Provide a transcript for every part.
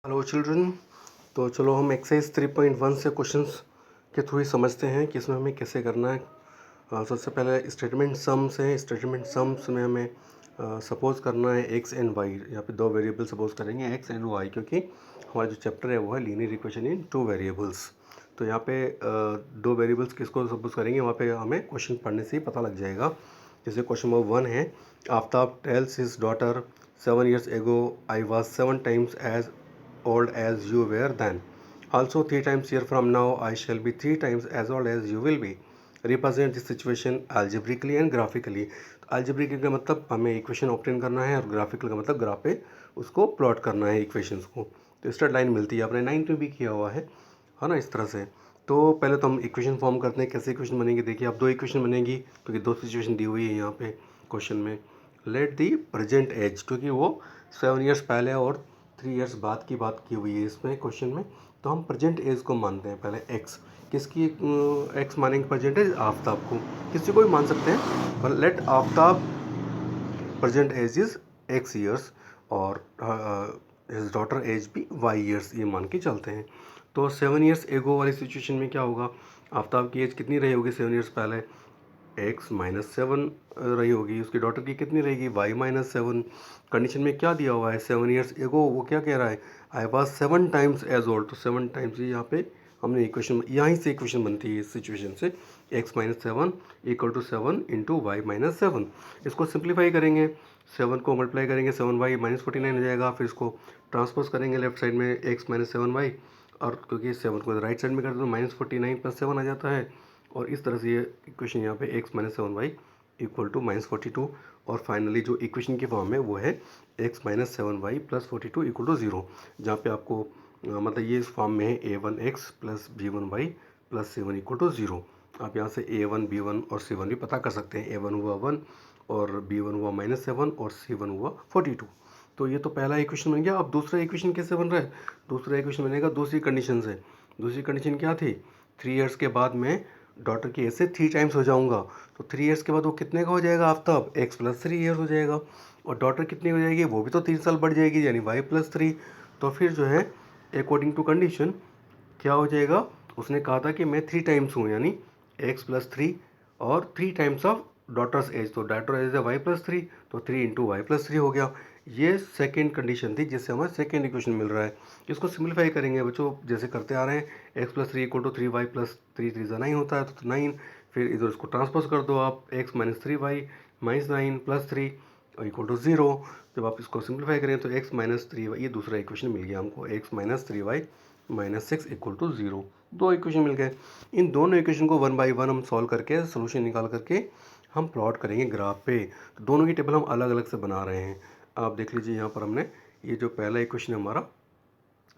Hello children. तो चलो हम एक्सरसाइज 3.1 से क्वेश्चंस के थ्रू ही समझते हैं कि इसमें हमें कैसे करना है। सबसे पहले स्टेटमेंट सम्स है। स्टेटमेंट सम्स में हमें सपोज करना है एक्स एंड वाई। यहाँ पे दो वेरिएबल सपोज करेंगे एक्स एंड वाई, क्योंकि हमारा जो चैप्टर है वो है linear equation in two variables. तो यहाँ पे दो वेरिएबल्स किसको सपोज करेंगे वहाँ पे हमें क्वेश्चन पढ़ने से ही पता लग जाएगा। जैसे क्वेश्चन नंबर 1 है, Aftab tales his daughter 7 years ago I was 7 times as old as you were then. Also 3 times year from now I shall be 3 times as old as you will be. Represent this situation algebraically and graphically. तो algebraic का मतलब हमें equation obtain करना है और graphical का मतलब graph पे उसको प्लॉट करना है इक्वेशंस को। तो स्ट्रेट लाइन मिलती है, आपने 9 में भी किया हुआ है ना, इस तरह से। तो पहले तो हम इक्वेशन फॉर्म करते हैं। कैसे इक्वेशन बनेगी, देखिए आप दो इक्वेशन बनेगी क्योंकि दो सिचुएशन दी हुई है यहाँ पे क्वेश्चन में। लेट दी प्रेजेंट एज, क्योंकि वो 7 years पहले और 3 years बाद की बात की हुई है इसमें क्वेश्चन में, तो हम प्रेजेंट एज को मानते हैं पहले एक्स। किसकी एक्स मानेंगे प्रेजेंट एज? आफ्ताब को। किसी को भी मान सकते हैं, पर let Aftab present age is x years और हिज डॉटर एज भी वाई ईयर्स, ये मान के चलते हैं। तो 7 years एगो वाली सिचुएशन में क्या होगा, आफ्ताब की एज कितनी रही होगी 7 years पहले? एक्स -7 रही होगी। उसकी डॉटर की कितनी रहेगी? वाई -7। कंडीशन में क्या दिया हुआ है 7 years एगो, वो क्या कह रहा है? I was 7 times as old. तो 7 times ही यहाँ पे हमने इक्वेशन, यहीं से इक्वेशन बनती है इस सिचुएशन से। x -7 = 7 × y - 7। इसको सिंप्लीफाई करेंगे, 7 को मल्टीप्लाई करेंगे 7y -49 हो जाएगा। फिर इसको ट्रांसपोज करेंगे लेफ्ट साइड में x - 7y, और क्योंकि 7 को राइट साइड में कर दो -49 + 7 आ जाता है। और इस तरह से ये इक्वेशन यहाँ पे x - 7y = -42। और फाइनली जो इक्वेशन की फॉर्म है वो है x - 7y + 42 = 0, जहाँ पे आपको मतलब ये इस फॉर्म में है a1x + b1y + c1 = 0। आप यहाँ से a1 b1 और c1 भी पता कर सकते हैं। a1 हुआ 1 और b1 हुआ -7 और c1 हुआ 42। तो ये तो पहला इक्वेशन बन गया। अब दूसरा इक्वेशन कैसे बन रहा है? दूसरा इक्वेशन बनेगा दूसरी कंडीशन से। दूसरी कंडीशन क्या थी? 3 years के बाद मैं डॉटर की एज से 3 times हो जाऊंगा। तो 3 years के बाद वो कितने का हो जाएगा आफ्ताब? x + 3 years हो जाएगा। और डॉटर कितनी हो जाएगी? वो भी तो 3 साल बढ़ जाएगी, यानी y + 3। तो फिर जो है अकॉर्डिंग टू कंडीशन क्या हो जाएगा? उसने कहा था कि मैं 3 times हूँ, यानी x + 3 और 3 times ऑफ डॉटर्स एज। तो डॉटर एज है y + 3, तो 3 × y + 3 हो गया। ये सेकेंड कंडीशन थी जिससे हमें सेकेंड इक्वेशन मिल रहा है। इसको सिंप्लीफाई करेंगे बच्चों, जैसे करते आ रहे हैं। x + 3 = 3y + 3 3 9 होता है, तो 9। फिर इधर उसको ट्रांसपोज कर दो आप, x - 3y - 9 + 3 = 0। जब आप इसको सिंप्लीफाई करें तो x - 3y, ये दूसरा इक्वेशन मिल गया हमको, x - 3y - 6 = 0। दो इक्वेशन मिल गए। इन दोनों इक्वेशन को 1 by 1 हम सॉल्व करके सोल्यूशन निकाल करके हम प्लॉट करेंगे ग्राफ पे। तो दोनों की टेबल हम अलग अलग से बना रहे हैं। आप देख लीजिए यहाँ पर हमने ये जो पहला इक्वेशन है हमारा,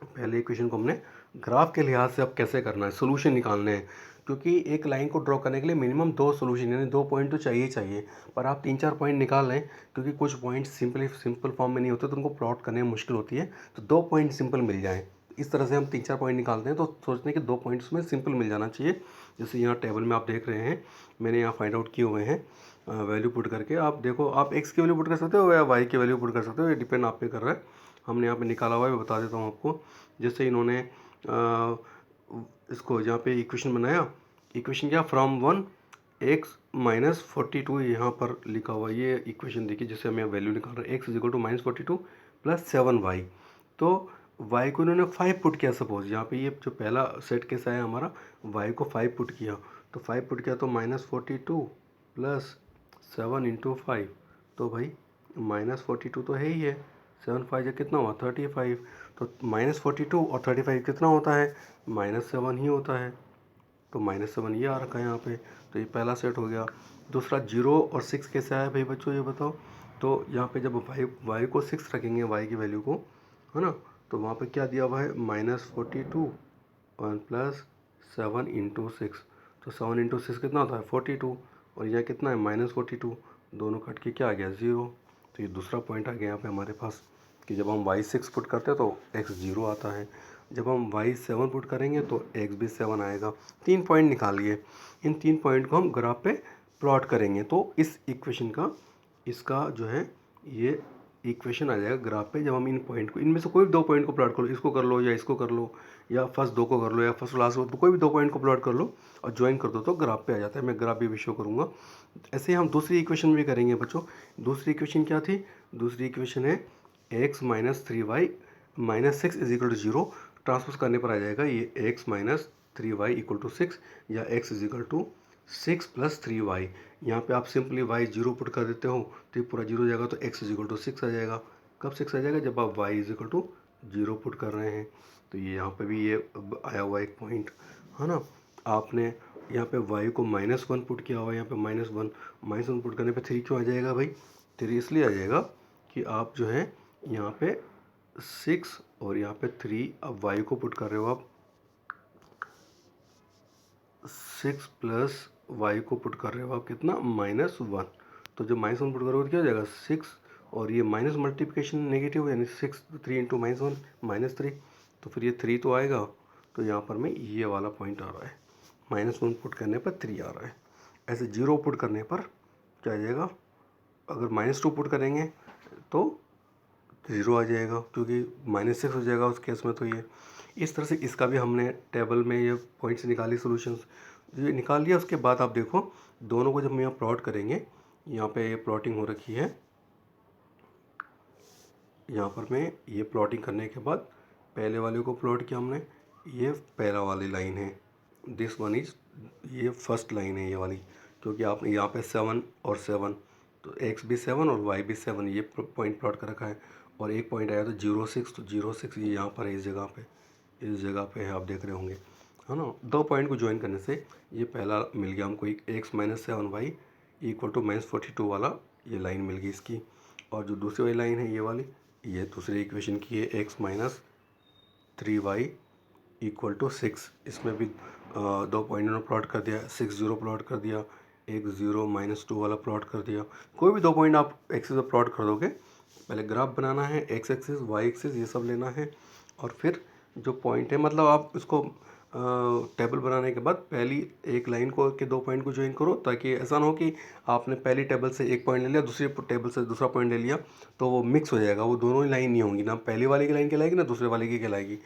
पहले इक्वेशन को हमने ग्राफ के लिहाज से अब कैसे करना है, सोल्यूशन निकालने हैं। क्योंकि एक लाइन को ड्रॉ करने के लिए मिनिमम 2 सोल्यूशन यानी 2 पॉइंट तो चाहिए चाहिए, पर आप 3-4 पॉइंट निकाल लें, क्योंकि कुछ पॉइंट सिंपल फॉर्म में नहीं होते तो उनको प्लॉट करने में मुश्किल होती है। तो 2 पॉइंट सिंपल मिल जाएँ, इस तरह से हम 3-4 पॉइंट निकालते हैं। तो सोचते हैं कि 2 पॉइंट्स में सिंपल मिल जाना चाहिए। जैसे यहाँ टेबल में आप देख रहे हैं, मैंने यहाँ फाइंड आउट किए हुए हैं वैल्यू पुट करके। आप देखो, आप x की वैल्यू पुट कर सकते हो या y की वैल्यू पुट कर सकते हो, ये डिपेंड आप पे कर रहा है। हमने यहाँ पे निकाला हुआ है, मैं बता देता हूँ आपको। जैसे इन्होंने इसको यहाँ पे इक्वेशन बनाया, इक्वेशन क्या, फ्रॉम 1 x - 42 यहाँ पर लिखा हुआ, ये इक्वेशन देखिए जिससे हमें वैल्यू निकाल रहे हैं। x = -42 + 7y। तो y को इन्होंने 5 पुट किया। सपोज यहाँ पे ये जो पहला सेट केस आया हमारा, y को 5 पुट किया। तो 5 पुट किया तो -42 + 7 × 5, तो भाई -42 तो है ही है। 7 5 जा कितना हुआ? 35। तो -42 और 35 कितना होता है? -7 ही होता है। तो -7 ये आ रखा है यहाँ पे। तो ये पहला सेट हो गया। दूसरा 0 और 6 कैसे आया भाई बच्चों, ये बताओ। तो यहाँ पे जब y को 6 रखेंगे, y की वैल्यू को, है ना, तो वहाँ पे क्या दिया हुआ है? -42 और + 7 × 6। तो 7 × 6 कितना होता है? 42। और यह कितना है? -42। दोनों कट के क्या आ गया? 0। तो ये दूसरा पॉइंट आ गया यहाँ पे हमारे पास, कि जब हम y 6 पुट करते हैं तो x 0 आता है। जब हम y 7 पुट करेंगे तो x भी 7 आएगा। 3 पॉइंट निकालिए। इन 3 पॉइंट को हम ग्राफ पे प्लॉट करेंगे। तो इस इक्वेशन का, इसका जो है ये इक्वेशन आ जाएगा ग्राफ पे जब हम इन पॉइंट को, इनमें से कोई भी दो पॉइंट को प्लॉट कर लो, इसको कर लो या इसको कर लो या फर्स्ट दो को कर लो या फर्स्ट लास्ट को, कोई भी दो पॉइंट को प्लॉट कर लो और ज्वाइन कर दो तो ग्राफ पे आ जाता है। मैं ग्राफ भी शो करूँगा। ऐसे ही हम दूसरी इक्वेशन भी करेंगे बच्चों। दूसरी इक्वेशन क्या थी? दूसरी इक्वेशन है x minus 3y minus 6 is equal to 0। Transpose करने पर आ जाएगा ये x minus 3y equal to 6 या x is equal to 6 plus 3y। यहाँ पे आप सिंपली y 0 पुट कर देते हो तो ये पूरा 0 हो जाएगा, तो x इज इक्वल टू 6 आ जाएगा। कब 6 आ जाएगा? जब आप y is equal to 0 put कर रहे हैं। तो ये यहाँ पे भी ये आया हुआ एक पॉइंट है ना। आपने यहाँ पे y को -1 पुट किया हुआ है, यहाँ पे -1 पुट करने पे 3 क्यों आ जाएगा भाई? 3 इसलिए आ जाएगा कि आप जो है यहाँ पे 6 और यहाँ पे 3, अब y को पुट कर रहे हो आप 6 प्लस y को पुट कर रहे हो आप कितना? -1। तो जब -1 पुट करोगे तो क्या हो जाएगा? 6 और ये माइनस मल्टीप्लिकेशन नेगेटिव, यानी 6 3 इंटू -1 -3, तो फिर ये 3 तो आएगा। तो यहाँ पर में ये वाला पॉइंट आ रहा है, -1 पुट करने पर 3 आ रहा है। ऐसे 0 पुट करने पर क्या आ जाएगा? अगर -2 पुट करेंगे तो 0 आ जाएगा, क्योंकि -6 हो जाएगा उस केस में। तो ये इस तरह से इसका भी हमने टेबल में ये पॉइंट्स निकाली, सॉल्यूशंस ये निकाल लिया। उसके बाद आप देखो दोनों को जब हम यहाँ प्लॉट करेंगे, यहाँ पे ये प्लॉटिंग हो रखी है, यहाँ पर मैं ये प्लॉटिंग करने के बाद पहले वाले को प्लॉट किया हमने, ये पहला वाली लाइन है, दिस वन इज, ये फर्स्ट लाइन है ये वाली, क्योंकि आपने यहाँ पे 7 और 7, तो x भी 7 और y भी 7 ये पॉइंट प्लॉट कर रखा है। और एक पॉइंट आया तो 0 6, तो 0 6 ये यहाँ पर है, इस जगह पे है, आप देख रहे होंगे है ना। दो पॉइंट को ज्वाइन करने से ये पहला मिल गया हमको, x minus 7y equal to -42 वाला ये लाइन मिल गई इसकी। और जो दूसरी वाली लाइन है ये वाली, ये दूसरी इक्वेशन की है, x minus 3y equal to 6। इसमें भी दो पॉइंट ने प्लॉट कर दिया, 6 0 प्लॉट कर दिया, एक 0 -2 वाला प्लॉट कर दिया। कोई भी दो पॉइंट आप एक्सिस पर प्लॉट कर दोगे, पहले ग्राफ बनाना है, x एक्सिस y एक्सिस ये सब लेना है, और फिर जो पॉइंट है, मतलब आप इसको टेबल बनाने के बाद पहली एक लाइन को के दो पॉइंट को ज्वाइन करो, ताकि ऐसा ना हो कि आपने पहली टेबल से एक पॉइंट ले लिया, दूसरी टेबल से दूसरा पॉइंट ले लिया, तो वो मिक्स हो जाएगा, वो दोनों ही लाइन नहीं होंगी, ना पहली वाले की लाइन कहलाएगी ना दूसरे वाले की कहलाएगी।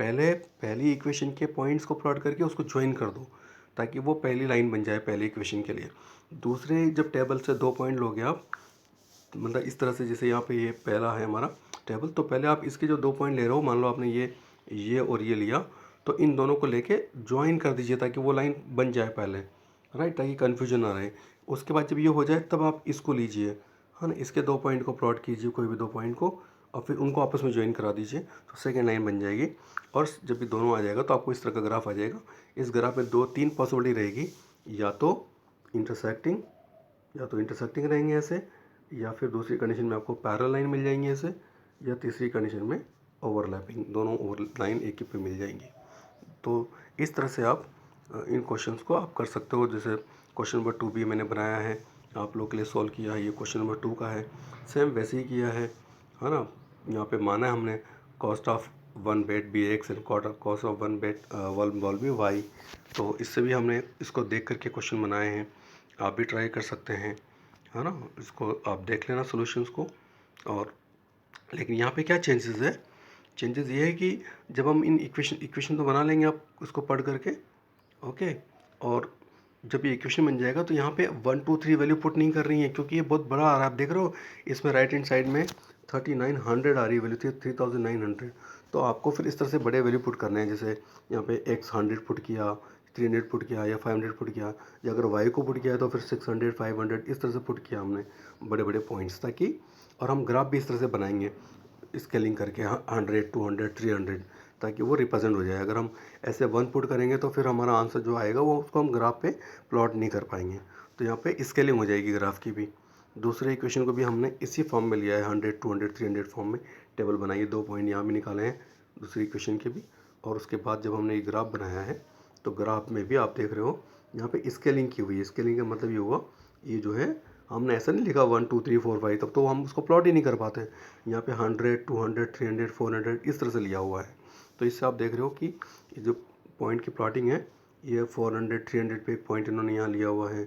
पहली इक्वेशन के पॉइंट्स को प्लॉट करके उसको ज्वाइन कर दो, ताकि वो पहली लाइन बन जाए पहली इक्वेशन के लिए। दूसरे जब टेबल से दो पॉइंट लोगे आप, मतलब इस तरह से, जैसे यहाँ पे ये पहला है हमारा टेबल, तो पहले आप इसके जो दो पॉइंट ले रहे हो, मान लो आपने ये और ये लिया, तो इन दोनों को लेके ज्वाइन कर दीजिए, ताकि वो लाइन बन जाए पहले, राइट, ताकि कन्फ्यूजन ना रहे। उसके बाद जब ये हो जाए तब आप इसको लीजिए, है ना, इसके दो पॉइंट को प्लॉट कीजिए, कोई भी दो पॉइंट को, और फिर उनको आपस में ज्वाइन करा दीजिए, तो सेकेंड लाइन बन जाएगी। और जब ये दोनों आ जाएगा तो आपको इस तरह का ग्राफ आ जाएगा। इस ग्राफ में 2-3 पॉसिबिलिटी रहेगी, या तो इंटरसेक्टिंग रहेंगे ऐसे, या फिर दूसरी कंडीशन में आपको पैरेलल लाइन मिल जाएंगी ऐसे, या तीसरी कंडीशन में ओवरलैपिंग, दोनों ओवर लाइन एक ही पे मिल जाएंगी। तो इस तरह से आप इन क्वेश्चंस को आप कर सकते हो। जैसे क्वेश्चन नंबर 2 भी मैंने बनाया है, आप लोग के लिए सॉल्व किया है, ये क्वेश्चन नंबर 2 का है, सेम वैसे ही किया है ना। यहाँ पे माना है हमने cost of 1 bed be x and cost of 1 bed ball be y. तो इससे भी हमने इसको देख करके क्वेश्चन बनाए हैं, आप भी ट्राई कर सकते हैं, है ना। इसको आप देख लेना सॉल्यूशंस को। और लेकिन यहाँ पे क्या चेंजेस है? चेंजेस ये है कि जब हम इन इक्वेशन तो बना लेंगे आप उसको पढ़ करके, ओके, और जब ये इक्वेशन बन जाएगा तो यहाँ पे 1 2 3 वैल्यू पुट नहीं कर रही है, क्योंकि ये बहुत बड़ा आ रहा है, आप देख रहे हो इसमें राइट हैंड साइड में 3900 आ रही है वैल्यू, 3900। तो आपको फिर इस तरह से बड़े वैल्यू पुट करने हैं, जैसे यहाँ पे x 100 पुट किया, 300 पुट किया, या 500 पुट किया, या अगर y को पुट किया है तो फिर 600 500 इस तरह से पुट किया हमने बड़े बड़े पॉइंट्स, ताकि, और हम ग्राफ भी इस तरह से बनाएंगे स्केलिंग करके 100 200 300, ताकि वो रिप्रेजेंट हो जाए। अगर हम ऐसे 1 पुट करेंगे तो फिर हमारा आंसर जो आएगा वो उसको हम ग्राफ पे प्लॉट नहीं कर पाएंगे, तो यहाँ पे स्केलिंग हो जाएगी ग्राफ की भी। दूसरे इक्वेशन को भी हमने इसी फॉर्म में लिया है, 100 200 300 फॉर्म में टेबल बनाइए, दो पॉइंट यहाँ भी निकाले हैं दूसरी इक्वेशन के भी। और उसके बाद जब हमने ये ग्राफ बनाया है तो ग्राफ में भी आप देख रहे हो यहाँ पे स्केलिंग की हुई है। स्केलिंग का मतलब ये हुआ, ये जो है हमने ऐसा नहीं लिखा 1 2 3 4 5, तब तो हम उसको प्लॉट ही नहीं कर पाते। यहाँ पे 100 200 300 400 इस तरह से लिया हुआ है। तो इससे आप देख रहे हो कि ये जो पॉइंट की प्लॉटिंग है, ये 400 300 पे एक पॉइंट इन्होंने यहाँ लिया हुआ है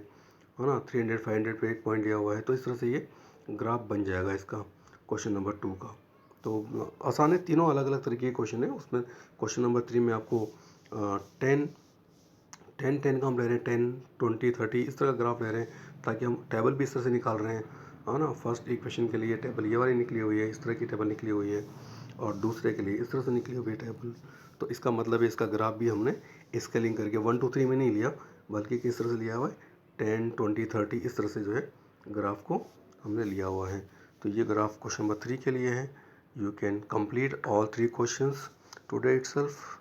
ना, 300 500 पे एक पॉइंट लिया हुआ है। तो इस तरह से ये ग्राफ बन जाएगा इसका। क्वेश्चन नंबर 2 का। तो आसान है, तीनों अलग अलग तरीके के क्वेश्चन है। उसमें क्वेश्चन नंबर 3 में आपको 10 10 10 का हम ले रहे हैं, 10 20 30 इस तरह का ग्राफ ले रहे हैं, ताकि हम टेबल भी इस तरह से निकाल रहे हैं, है ना। फर्स्ट इक्वेशन के लिए टेबल ये वाली निकली हुई है, इस तरह की टेबल निकली हुई है, और दूसरे के लिए इस तरह से निकली हुई है टेबल। तो इसका मतलब है इसका ग्राफ भी हमने स्केलिंग करके 1 2 3 में नहीं लिया, बल्कि किस तरह से लिया हुआ है, 10 20 30 इस तरह से जो है ग्राफ को हमने लिया हुआ है। तो ये ग्राफ क्वेश्चन नंबर 3 के लिए है। You can complete all 3 questions today itself.